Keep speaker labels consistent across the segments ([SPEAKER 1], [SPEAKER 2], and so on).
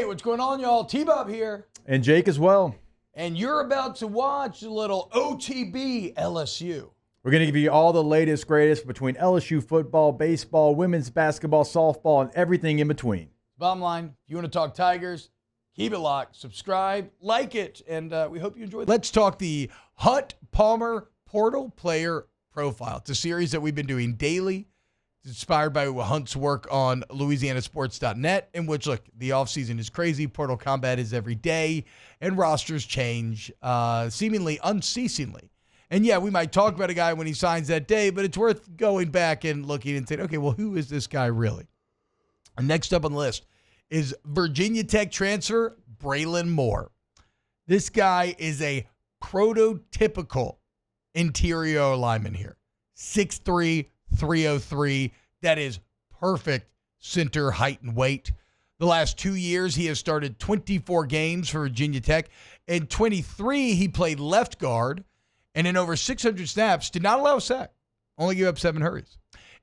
[SPEAKER 1] what's going on, y'all? T-Bob here.
[SPEAKER 2] And Jake as well.
[SPEAKER 1] And you're about to watch a little OTB LSU.
[SPEAKER 2] We're going to give you all the latest, greatest between LSU football, baseball, women's basketball, softball, and everything in between.
[SPEAKER 1] Bottom line, if you want to talk Tigers, keep it locked, subscribe, like it, and we hope you enjoy it. Let's talk the Hunt Palmer Portal Player Profile. It's a series that we've been doing daily. It's inspired by Hunt's work on LouisianaSports.net, in which, look, the offseason is crazy, portal combat is every day, and rosters change seemingly unceasingly. And, yeah, we might talk about a guy when he signs that day, but it's worth going back and looking and saying, okay, well, who is this guy really? And next up on the list is Virginia Tech transfer Brillan Moore. This guy is a prototypical interior lineman here. 6'3", 303. That is perfect center height and weight. The last 2 years, he has started 24 games for Virginia Tech. In 23, he played left guard, and in over 600 snaps, did not allow a sack. Only gave up 7 hurries.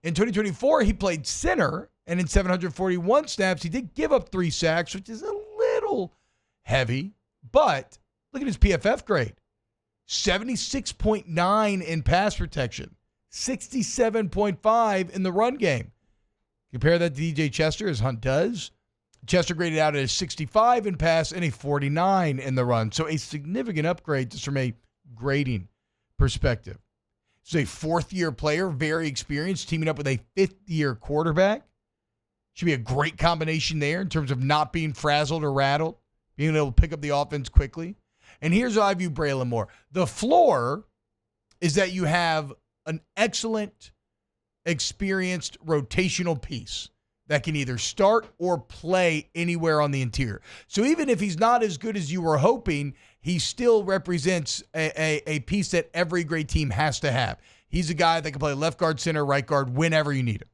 [SPEAKER 1] In 2024, he played center, and in 741 snaps, he did give up 3 sacks, which is a little heavy. But look at his PFF grade. 76.9 in pass protection. 67.5 in the run game. Compare that to DJ Chester, as Hunt does. Chester graded out at a 65 in pass and a 49 in the run. So a significant upgrade just from a grading perspective. He's a fourth-year player, very experienced, teaming up with a fifth-year quarterback. Should be a great combination there in terms of not being frazzled or rattled, being able to pick up the offense quickly. And here's how I view Braelin Moore. The floor is that you have an excellent, experienced rotational piece that can either start or play anywhere on the interior. So even if he's not as good as you were hoping, he still represents a piece that every great team has to have. He's a guy that can play left guard, center, right guard, whenever you need him.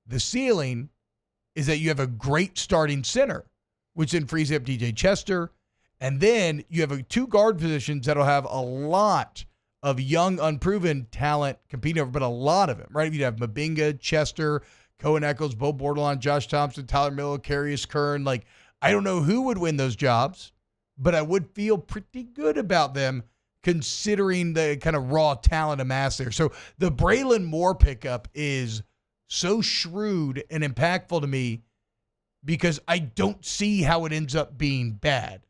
[SPEAKER 1] The ceiling is that you have a great starting center, which then frees up DJ Chester. And then you have 2 guard positions that'll have a lot of young, unproven talent competing over, but a lot of them, right? You'd have Mabinga, Chester, Cohen Eccles, Bo Bordelon, Josh Thompson, Tyler Miller, Carius Kern. Like, I don't know who would win those jobs, but I would feel pretty good about them considering the kind of raw talent amassed there. So the Brillan Moore pickup is so shrewd and impactful to me because I don't see how it ends up being bad.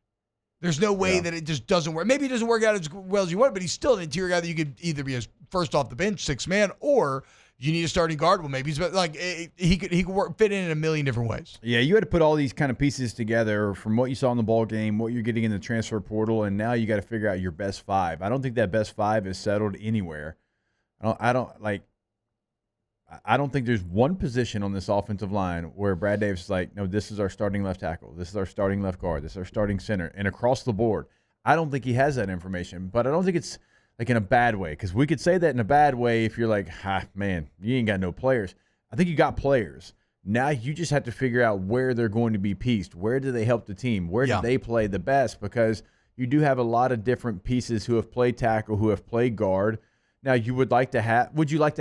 [SPEAKER 1] There's no way that it just doesn't work. Maybe it doesn't work out as well as you want, but he's still an interior guy that you could either be a first off the bench, 6-man, or you need a starting guard. Well, maybe he's like he could fit in a million different ways.
[SPEAKER 2] Yeah, you had to put all these kind of pieces together from what you saw in the ball game, what you're getting in the transfer portal, and now you got to figure out your best 5. I don't think that best 5 is settled anywhere. I don't think there's one position on this offensive line where Brad Davis is like, no, this is our starting left tackle. This is our starting left guard. This is our starting center. And across the board, I don't think he has that information. But I don't think it's like in a bad way, because we could say that in a bad way if you're like, man, you ain't got no players. I think you got players. Now you just have to figure out where they're going to be pieced. Where do they help the team? Where do they play the best? Because you do have a lot of different pieces who have played tackle, who have played guard. Now, would you like to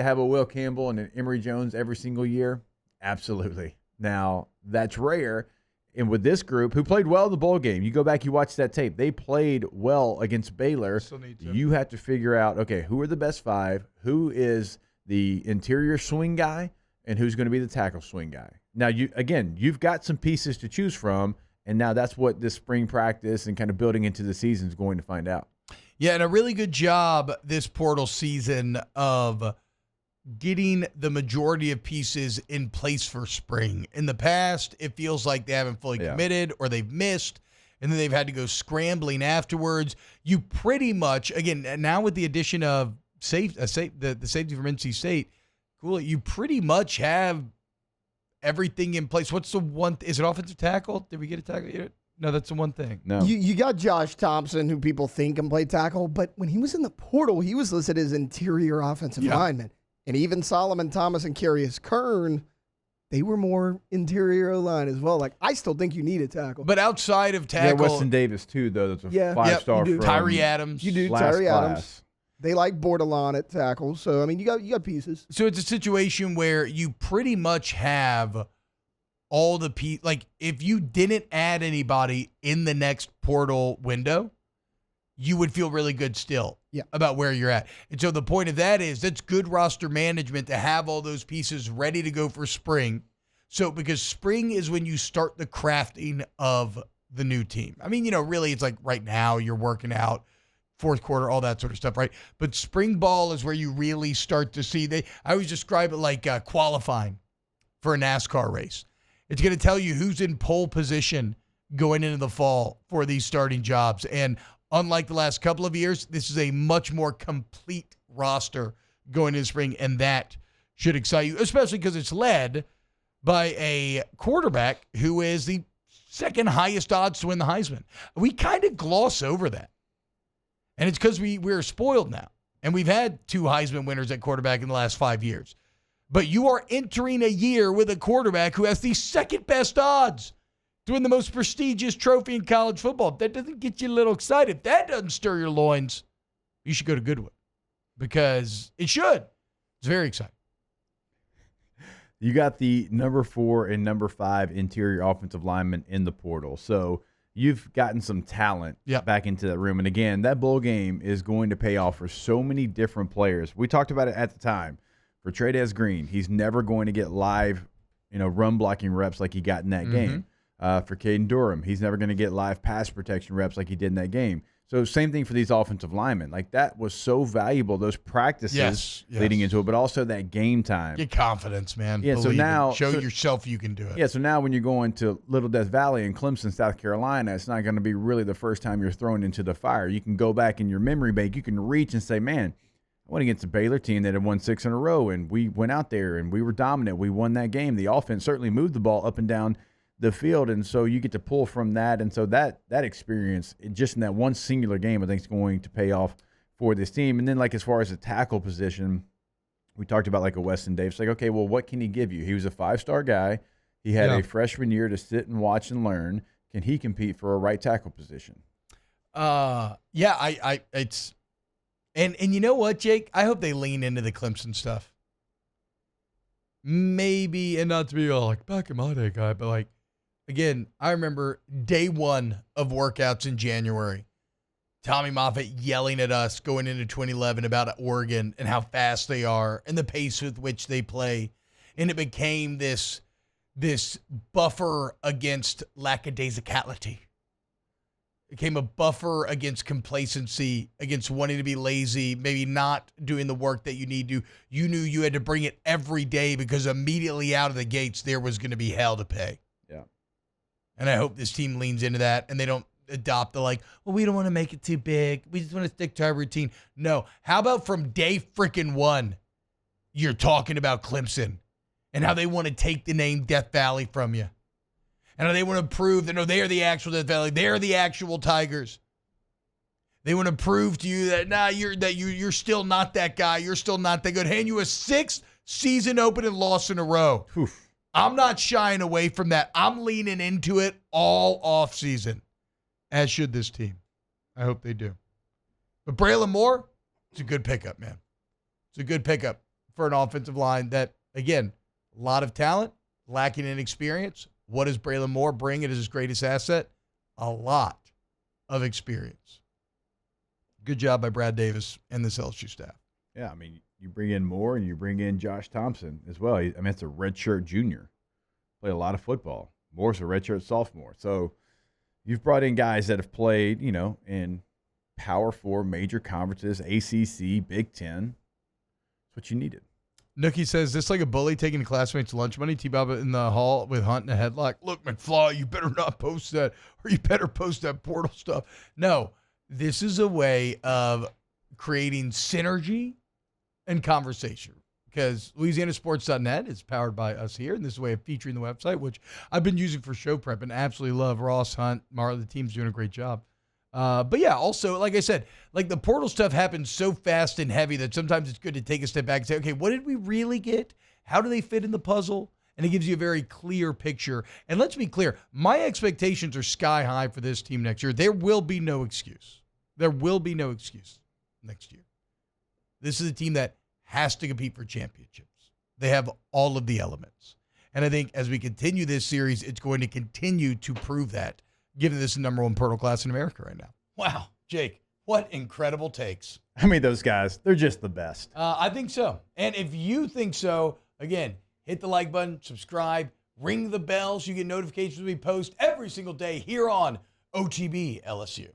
[SPEAKER 2] have a Will Campbell and an Emory Jones every single year? Absolutely. Now, that's rare. And with this group, who played well in the bowl game, you go back, you watch that tape. They played well against Baylor. You have to figure out, okay, who are the best 5? Who is the interior swing guy? And who's going to be the tackle swing guy? Now, you've got some pieces to choose from, and now that's what this spring practice and kind of building into the season is going to find out.
[SPEAKER 1] Yeah, and a really good job this portal season of getting the majority of pieces in place for spring. In the past, it feels like they haven't fully committed or they've missed, and then they've had to go scrambling afterwards. You pretty much, again, now with the addition of the safety from NC State, you pretty much have everything in place. What's the one? Is it offensive tackle? Did we get a tackle yet? No, that's the one thing.
[SPEAKER 3] No. You got Josh Thompson, who people think can play tackle, but when he was in the portal, he was listed as interior offensive lineman. And even Solomon Thomas and Carius Kern, they were more interior line as well. Like, I still think you need a tackle.
[SPEAKER 1] But outside of tackle.
[SPEAKER 2] Yeah, Weston Davis, too, though. That's a 5-star from
[SPEAKER 1] Tyree Adams.
[SPEAKER 3] You do, Tyree Adams. They like Bordelon at tackle. So, I mean, you got pieces.
[SPEAKER 1] So it's a situation where you pretty much have all the like if you didn't add anybody in the next portal window, you would feel really good still about where you're at. And so the point of that is that's good roster management to have all those pieces ready to go for spring. So because spring is when you start the crafting of the new team. I mean, really it's like right now you're working out, fourth quarter, all that sort of stuff, right? But spring ball is where you really start to see. I always describe it like qualifying for a NASCAR race. It's going to tell you who's in pole position going into the fall for these starting jobs. And unlike the last couple of years, this is a much more complete roster going into spring, and that should excite you, especially because it's led by a quarterback who is the second highest odds to win the Heisman. We kind of gloss over that. And it's because we're spoiled now. And we've had 2 Heisman winners at quarterback in the last 5 years. But you are entering a year with a quarterback who has the second best odds to win the most prestigious trophy in college football. If that doesn't get you a little excited, if that doesn't stir your loins, you should go to Goodwood. Because it should. It's very exciting.
[SPEAKER 2] You got the number 4 and number 5 interior offensive linemen in the portal. So you've gotten some talent back into that room. And again, that bowl game is going to pay off for so many different players. We talked about it at the time. For Trey'Dez Green, he's never going to get live, run blocking reps like he got in that game. For Caden Durham, he's never going to get live pass protection reps like he did in that game. So same thing for these offensive linemen. Like that was so valuable, those practices leading into it, but also that game time.
[SPEAKER 1] Get confidence, man.
[SPEAKER 2] Yeah,
[SPEAKER 1] Believe
[SPEAKER 2] so now
[SPEAKER 1] show yourself you can do it.
[SPEAKER 2] Yeah, so now when you're going to Little Death Valley in Clemson, South Carolina, it's not going to be really the first time you're thrown into the fire. You can go back in your memory bank. You can reach and say, man, I went against a Baylor team that had won 6 in a row, and we went out there and we were dominant. We won that game. The offense certainly moved the ball up and down the field, and so you get to pull from that. And so that experience, just in that one singular game, I think is going to pay off for this team. And then, like, as far as the tackle position, we talked about like a Weston Davis. Like, okay, well, what can he give you? He was a 5-star guy. He had a freshman year to sit and watch and learn. Can he compete for a right tackle position?
[SPEAKER 1] It's and you know what, Jake? I hope they lean into the Clemson stuff. Maybe, and not to be all like back in my day guy, but like, again, I remember day one of workouts in January. Tommy Moffitt yelling at us going into 2011 about Oregon and how fast they are and the pace with which they play. And it became this buffer against lackadaisicality. It became a buffer against complacency, against wanting to be lazy, maybe not doing the work that you need to. You knew you had to bring it every day because immediately out of the gates, there was going to be hell to pay.
[SPEAKER 2] Yeah.
[SPEAKER 1] And I hope this team leans into that and they don't adopt the like, well, we don't want to make it too big. We just want to stick to our routine. No. How about from day freaking one, you're talking about Clemson and how they want to take the name Death Valley from you. And how they want to prove that, no, they are the actual Death Valley. They are the actual Tigers. They want to prove to you that, you're still not that guy. You're still not that good. Hand you a 6th season open and loss in a row.
[SPEAKER 2] Oof.
[SPEAKER 1] I'm not shying away from that. I'm leaning into it all offseason, as should this team. I hope they do. But Braelin Moore, it's a good pickup, man. It's a good pickup for an offensive line that, again, a lot of talent, lacking in experience. What does Braelin Moore bring as his greatest asset? A lot of experience. Good job by Brad Davis and this LSU staff.
[SPEAKER 2] Yeah, I mean, you bring in Moore and you bring in Josh Thompson as well. It's a redshirt junior. Played a lot of football. Moore's a redshirt sophomore. So you've brought in guys that have played, in Power 4 major conferences, ACC, Big Ten. That's what you needed.
[SPEAKER 1] Nookie says, this like a bully taking classmates' lunch money? T-Bob in the hall with Hunt in a headlock. Look, McFly, you better not post that, or you better post that portal stuff. No, this is a way of creating synergy and conversation. Because LouisianaSports.net is powered by us here, and this is a way of featuring the website, which I've been using for show prep and absolutely love. Ross, Hunt, Marla, the team's doing a great job. But yeah, also, like I said, like the portal stuff happens so fast and heavy that sometimes it's good to take a step back and say, okay, what did we really get? How do they fit in the puzzle? And it gives you a very clear picture. And let's be clear, my expectations are sky high for this team next year. There will be no excuse. There will be no excuse next year. This is a team that has to compete for championships. They have all of the elements. And I think as we continue this series, it's going to continue to prove that, given this is the number one portal class in America right now. Wow, Jake, what incredible takes.
[SPEAKER 2] I mean, those guys, they're just the best.
[SPEAKER 1] I think so. And if you think so, again, hit the like button, subscribe, ring the bell so you get notifications when we post every single day here on OTB LSU.